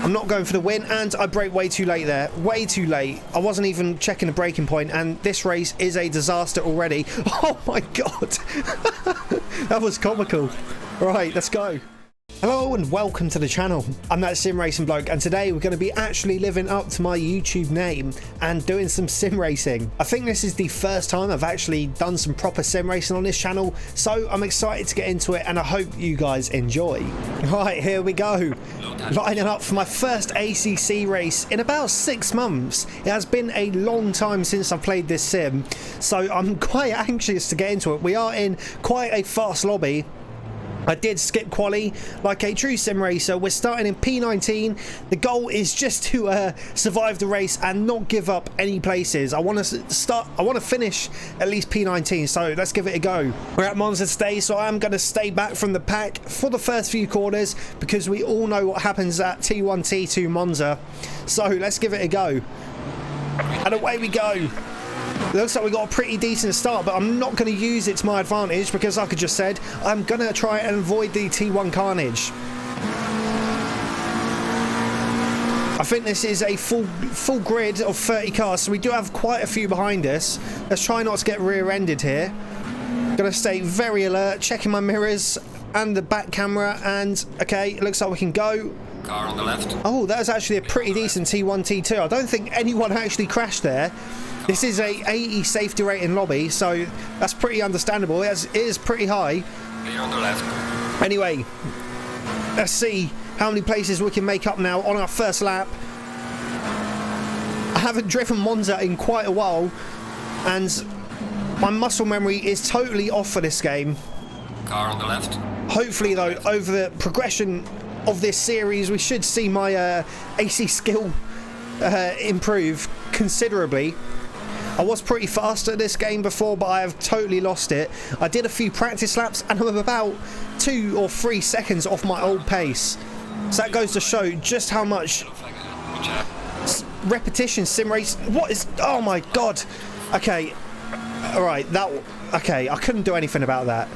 I'm not going for the win, and I brake way too late there. Way too late. I wasn't even checking the braking point, and this race is a disaster already. Oh my god. That was comical. Right, let's go. Hello and welcome to the channel. I'm that sim racing bloke, and today we're going to be actually living up to my YouTube name and doing some sim racing. I think this is the first time I've actually done some proper sim racing on this channel, so I'm excited to get into it and I hope you guys enjoy. Right, here we go. Lining up for my first ACC race in about 6 months. It has been a long time since I've played this sim, so I'm quite anxious to get into it. We are in quite a fast lobby. I did skip quali like a true sim racer. We're starting in P19. The goal is just to survive the race and not give up any places. I want to finish at least P19, so let's give it a go. We're at Monza today, so I'm going to stay back from the pack for the first few corners because we all know what happens at T1, T2 Monza. So let's give it a go. And away we go. Looks like we got a pretty decent start, but I'm not going to use it to my advantage because, like I just said, I'm going to try and avoid the T1 carnage. I think this is a full grid of 30 cars, so we do have quite a few behind us. Let's try not to get rear-ended here. Going to stay very alert, checking my mirrors and the back camera, and okay, it looks like we can go. Car on the left. Oh, that was actually a pretty decent T1, T2. I don't think anyone actually crashed there. This is a 80 safety rating lobby, so that's pretty understandable. It is pretty high. Clear on the left. Anyway, let's see how many places we can make up now on our first lap. I haven't driven Monza in quite a while, and my muscle memory is totally off for this game. Car on the left. Hopefully, though, over the progression of this series, we should see my AC skill improve considerably. I was pretty fast at this game before, but I have totally lost it. I did a few practice laps and I'm about 2 or 3 seconds off my old pace. So that goes to show just how much repetition sim race. What is? Oh my god. Okay. Alright, okay, I couldn't do anything about that.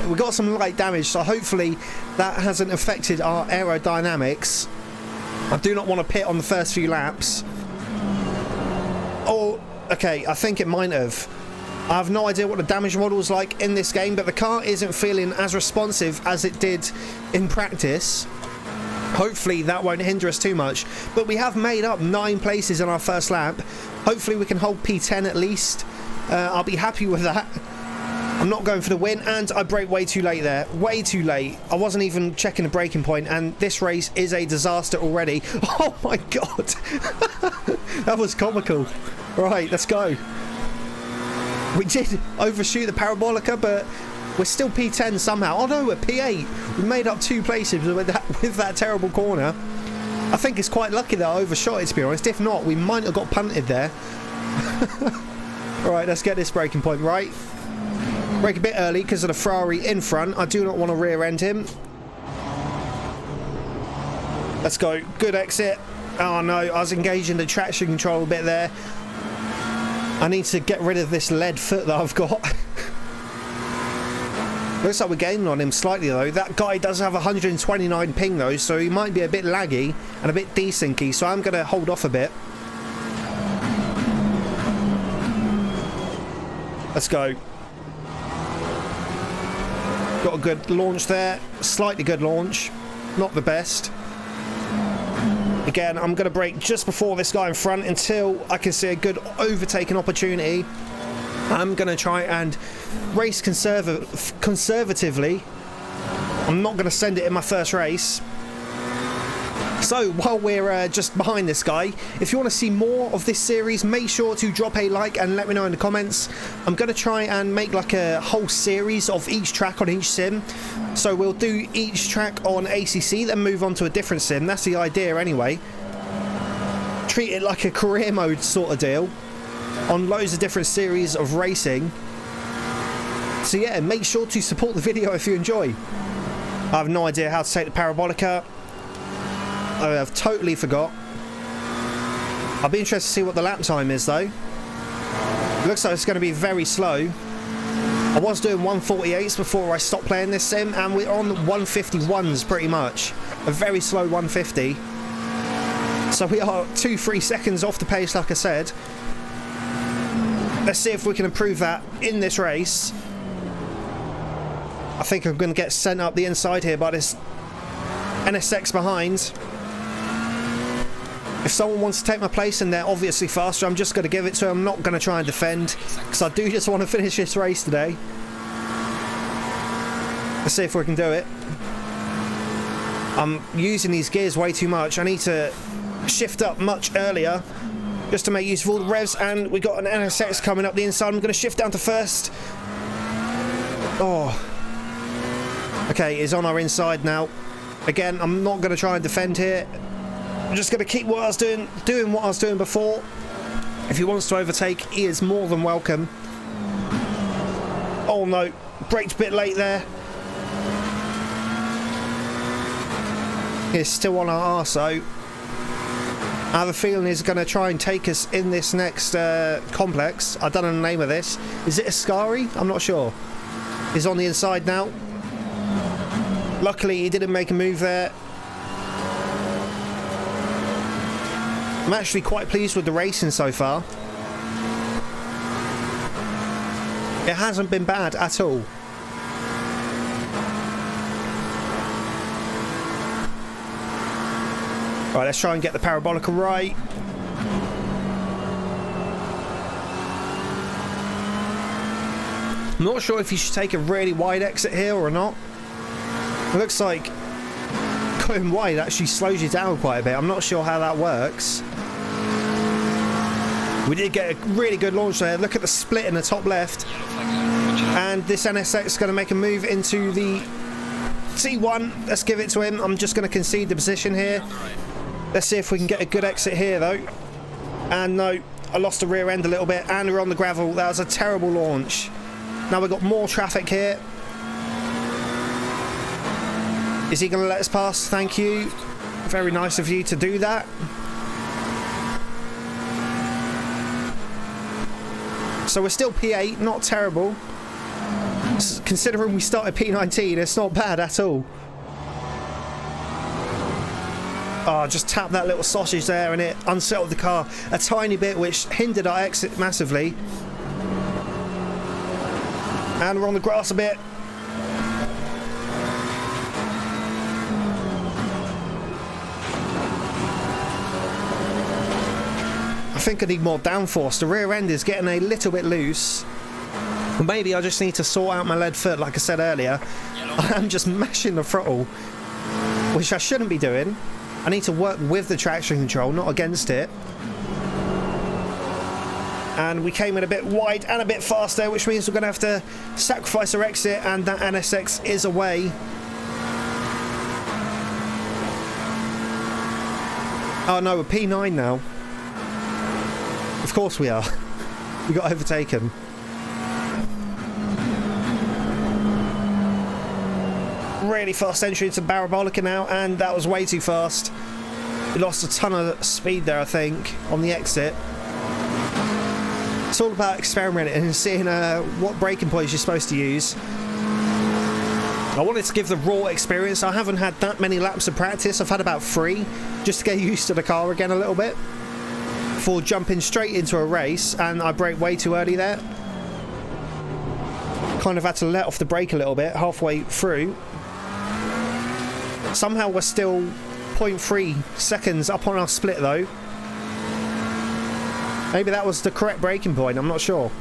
We got some light damage, so hopefully that hasn't affected our aerodynamics. I do not want to pit on the first few laps. Oh, okay, I think it might have. I have no idea what the damage model is like in this game, but the car isn't feeling as responsive as it did in practice. Hopefully that won't hinder us too much, but we have made up 9 places in our first lap. Hopefully we can hold P10 at least. I'll be happy with that. I'm not going for the win, and I brake way too late there. Way too late. I wasn't even checking the braking point, and this race is a disaster already. Oh my god. That was comical. Right, let's go. We did overshoot the parabolica, but we're still P10 somehow. Oh no, we're P8. We made up 2 places with that terrible corner. I think it's quite lucky that I overshot it, to be honest. If not, we might have got punted there. Right, let's get this braking point right. Brake a bit early because of the Ferrari in front. I do not want to rear end him. Let's go. Good exit. Oh no, I was engaging the traction control a bit there. I need to get rid of this lead foot that I've got. Looks like we're gaining on him slightly though. That guy does have 129 ping though, so he might be a bit laggy and a bit desyncy, so I'm going to hold off a bit. Let's go. Got a good launch there. Slightly good launch. Not the best. Again, I'm going to brake just before this guy in front until I can see a good overtaking opportunity. I'm going to try and race conservatively. I'm not going to send it in my first race. So, while we're just behind this guy, if you want to see more of this series, make sure to drop a like and let me know in the comments. I'm going to try and make like a whole series of each track on each sim. So we'll do each track on ACC, then move on to a different sim. That's the idea anyway. Treat it like a career mode sort of deal on loads of different series of racing. So yeah, make sure to support the video if you enjoy. I have no idea how to take the parabolica. I have totally forgot. I'll be interested to see what the lap time is though. Looks like it's going to be very slow. I was doing 148s before I stopped playing this sim, and we're on 151s pretty much. A very slow 150. So we are 2-3 seconds off the pace, like I said. Let's see if we can improve that in this race. I think I'm going to get sent up the inside here by this NSX behind. If someone wants to take my place and they're obviously faster, I'm just going to give it to them. I'm not going to try and defend, because I do just want to finish this race today. Let's see if we can do it. I'm using these gears way too much. I need to shift up much earlier just to make use of all the revs, and we got an NSX coming up the inside. I'm going to shift down to first. Oh. Okay, it's on our inside now. Again, I'm not going to try and defend here. I'm just going to keep what I was doing what I was doing before. If he wants to overtake, he is more than welcome. Oh no, braked a bit late there. He's still on our arso. I have a feeling he's going to try and take us in this next complex. I don't know the name of this. Is it Ascari? I'm not sure. He's on the inside now. Luckily, he didn't make a move there. I'm actually quite pleased with the racing so far. It hasn't been bad at all. Right, let's try and get the parabolica right. I'm not sure if you should take a really wide exit here or not. It looks like going wide actually slows you down quite a bit. I'm not sure how that works. We did get a really good launch there. Look at the split in the top left. And this NSX is going to make a move into the T1. Let's give it to him. I'm just going to concede the position here. Let's see if we can get a good exit here, though. And no, I lost the rear end a little bit. And we're on the gravel. That was a terrible launch. Now we've got more traffic here. Is he going to let us pass? Thank you. Very nice of you to do that. So we're still P8, not terrible. Considering we started P19, it's not bad at all. Oh, just tapped that little sausage there and it unsettled the car a tiny bit, which hindered our exit massively. And we're on the grass a bit. I think I need more downforce. The rear end is getting a little bit loose. Or maybe I just need to sort out my lead foot, like I said earlier. I am just mashing the throttle, which I shouldn't be doing. I need to work with the traction control, not against it. And we came in a bit wide and a bit faster, which means we're going to have to sacrifice our exit, and that NSX is away. Oh no, we're P9 now. Of course we are. We got overtaken. Really fast entry into Parabolica now, and that was way too fast. We lost a ton of speed there, I think, on the exit. It's all about experimenting and seeing what braking points you're supposed to use. I wanted to give the raw experience. I haven't had that many laps of practice. I've had about 3, just to get used to the car again a little bit before jumping straight into a race, and I braked way too early there. Kind of had to let off the brake a little bit halfway through. Somehow we're still 0.3 seconds up on our split though. Maybe that was the correct braking point, I'm not sure.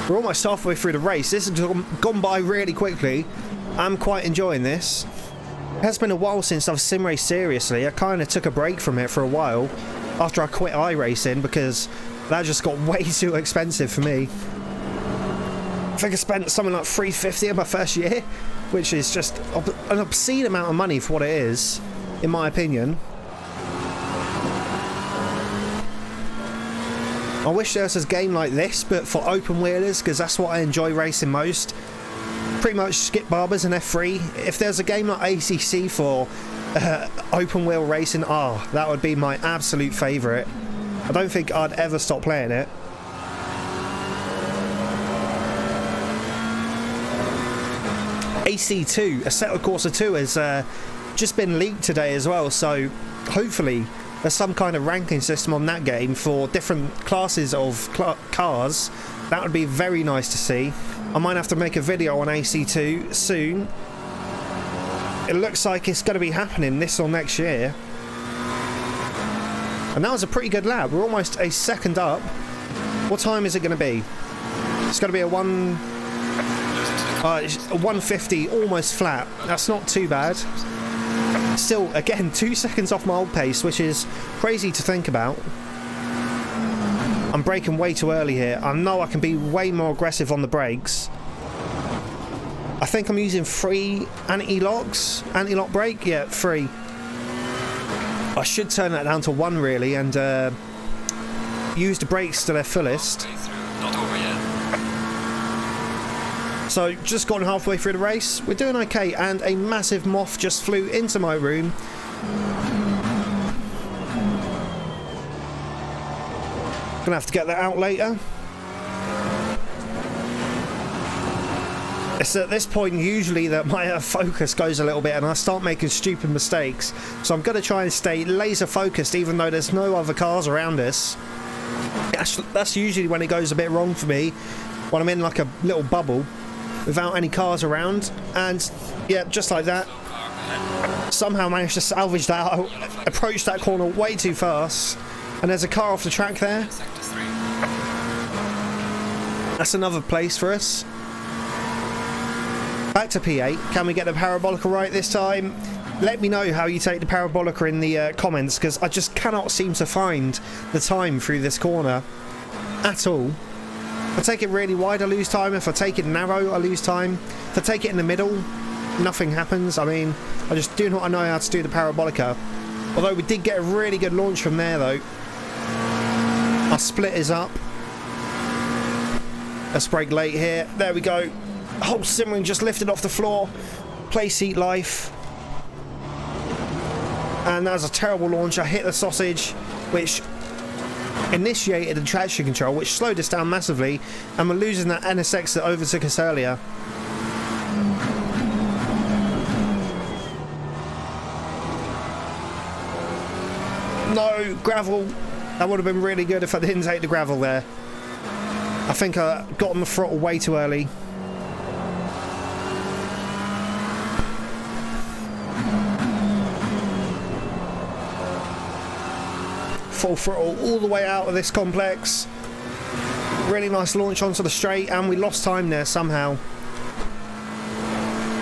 We're almost halfway through the race. This has gone by really quickly. I'm quite enjoying this. It has been a while since I've sim raced seriously. I kind of took a break from it for a while after I quit iRacing because that just got way too expensive for me. I think I spent something like $350 in my first year, which is just an obscene amount of money for what it is, in my opinion. I wish there was a game like this, but for open wheelers, because that's what I enjoy racing most. Pretty much skip barbers and F3. If there's a game like ACC for open wheel racing, that would be my absolute favourite. I don't think I'd ever stop playing it. AC2, Assetto Corsa 2 has just been leaked today as well, so hopefully there's some kind of ranking system on that game for different classes of cars. That would be very nice to see. I might have to make a video on AC2 soon. It looks like it's going to be happening this or next year. And that was a pretty good lap. We're almost a second up. What time is it going to be? It's going to be a 150, almost flat. That's not too bad. Still, again, 2 seconds off my old pace, which is crazy to think about. I'm braking way too early here. I know I can be way more aggressive on the brakes. I think I'm using 3 anti-locks. Anti-lock brake? Yeah, 3. I should turn that down to 1 really, and use the brakes to their fullest. Not over yet. So, just gone halfway through the race. We're doing okay, and a massive moth just flew into my room. Gonna have to get that out later. It's at this point usually that my focus goes a little bit and I start making stupid mistakes. So I'm going to try and stay laser focused even though there's no other cars around us. That's usually when it goes a bit wrong for me, when I'm in like a little bubble without any cars around. And yeah, just like that, somehow managed to salvage that out, approach that corner way too fast, and there's a car off the track there. That's another place for us. Back to P8. Can we get the parabolica right this time? Let me know how you take the parabolica in the comments, because I just cannot seem to find the time through this corner at all. If I take it really wide, I lose time. If I take it narrow, I lose time. If I take it in the middle, nothing happens. I mean, I just do not know how to do the parabolica. Although we did get a really good launch from there, though. Our split is up. Let's brake late here. There we go. Whole simmering just lifted off the floor. Play seat life. And that was a terrible launch. I hit the sausage, which initiated the traction control, which slowed us down massively, and we're losing that NSX that overtook us earlier. No, gravel. That would have been really good if I didn't take the gravel there. I think I got on the throttle way too early. Full throttle all the way out of this complex. Really nice launch onto the straight, and we lost time there somehow.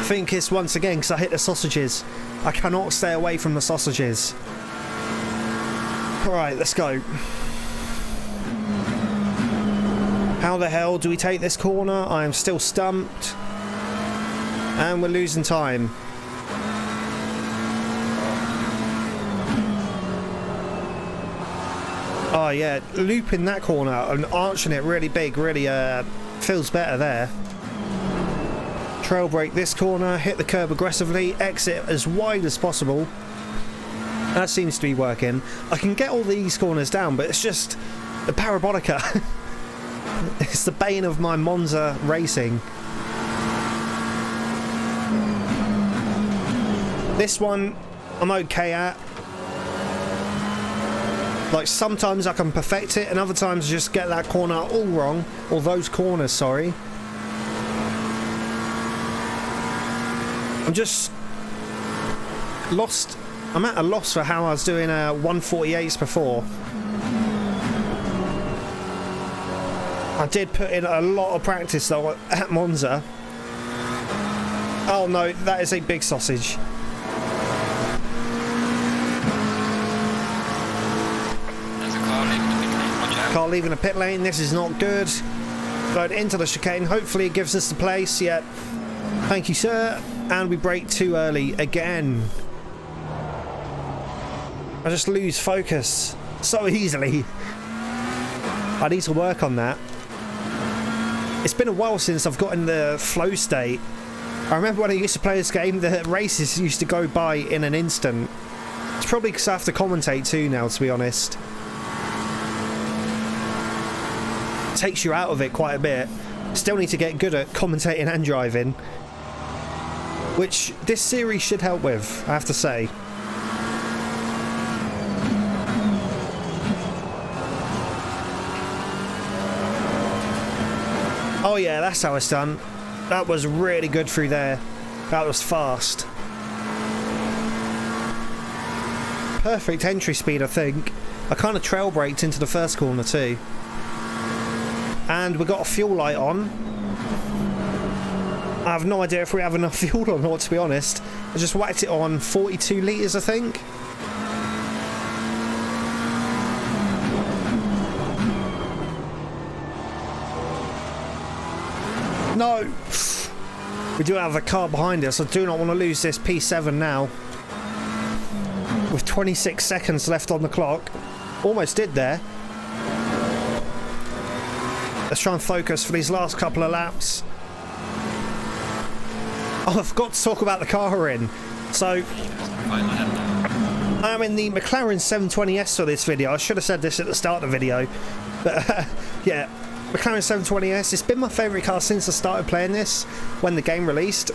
I think it's once again because I hit the sausages. I cannot stay away from the sausages. Alright, let's go. How the hell do we take this corner? I am still stumped. And we're losing time. Oh yeah, looping that corner and arching it really big really feels better there. Trail brake this corner, hit the curb aggressively, exit as wide as possible. That seems to be working. I can get all these corners down, but it's just the parabolica. It's the bane of my Monza racing. This one I'm okay at. Like, sometimes I can perfect it, and other times I just get that corner all wrong. Or those corners, sorry. I'm just lost. I'm at a loss for how I was doing 148s before. I did put in a lot of practice though at Monza. Oh no, that is a big sausage. Car leaving the pit lane. This is not good. Going into the chicane. Hopefully it gives us the place. Yet. Thank you, sir. And we brake too early again. I just lose focus so easily. I need to work on that. It's been a while since I've got in the flow state. I remember when I used to play this game, the races used to go by in an instant. It's probably because I have to commentate too now, to be honest. takes you out of it quite a bit. Still need to get good at commentating and driving, which this series should help with, I have to say. Oh yeah, that's how it's done. That was really good through there. That was fast. Perfect entry speed, I think. I kind of trail braked into the first corner too. And we got a fuel light on. I have no idea if we have enough fuel or not, to be honest. I just whacked it on 42 litres, I think. No! We do have a car behind us. I do not want to lose this P7 now. With 26 seconds left on the clock. Almost did there. Let's try and focus for these last couple of laps. Oh, I forgot to talk about the car we're in. So, I'm in the McLaren 720S for this video. I should have said this at the start of the video. But, yeah, McLaren 720S. It's been my favourite car since I started playing this, when the game released.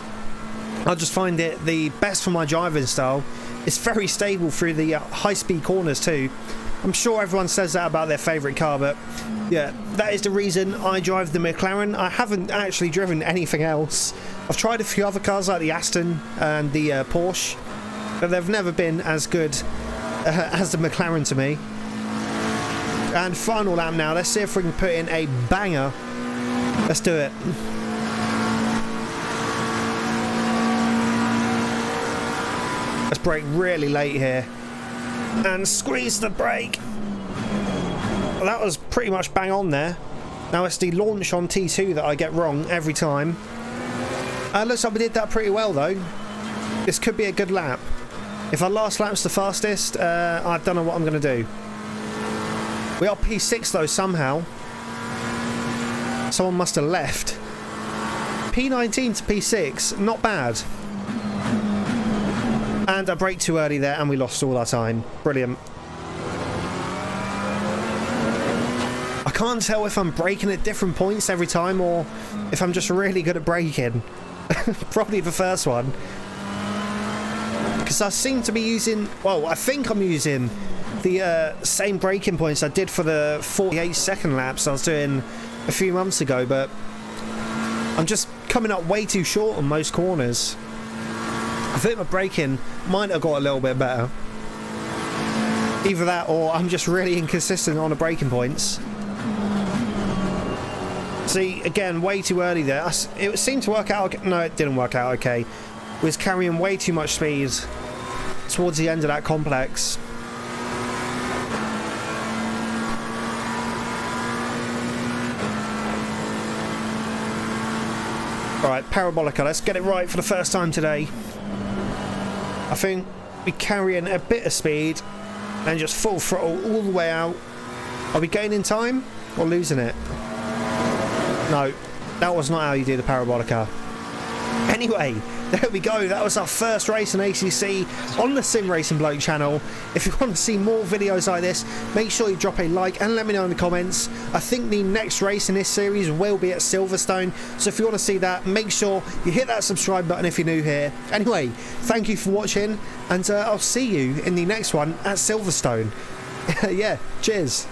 I just find it the best for my driving style. It's very stable through the high-speed corners too. I'm sure everyone says that about their favourite car, but yeah, that is the reason I drive the McLaren. I haven't actually driven anything else. I've tried a few other cars like the Aston and the Porsche, but they've never been as good as the McLaren to me. And final lap now. Let's see if we can put in a banger. Let's do it. Let's brake really late here. And squeeze the brake. Well, that was pretty much bang on there. Now it's the launch on T2 that I get wrong every time. Looks like we did that pretty well though. This could be a good lap. If our last lap's the fastest, I don't know what I'm going to do. We are P6 though somehow. Someone must have left. P19 to P6, not bad. And I braked too early there and we lost all our time. Brilliant. I can't tell if I'm braking at different points every time or if I'm just really good at braking. Probably the first one. Because I seem to be using... Well, I think I'm using the same braking points I did for the 48-second laps I was doing a few months ago, but I'm just coming up way too short on most corners. I think my braking might have got a little bit better. Either that or I'm just really inconsistent on the braking points. See, again, way too early there. It seemed to work out... No, it didn't work out okay. Was carrying way too much speed towards the end of that complex. Alright, Parabolica, let's get it right for the first time today. I think we're carrying a bit of speed and just full throttle all the way out. Are we gaining time or losing it? No, that was not how you do the Parabolica. Anyway, there we go. That was our first race in ACC on the Sim Racing Bloke channel. If you want to see more videos like this, make sure you drop a like and let me know in the comments. I think the next race in this series will be at Silverstone, so if you want to see that, make sure you hit that subscribe button if you're new here. Anyway, thank you for watching, and I'll see you in the next one at Silverstone. Yeah, cheers.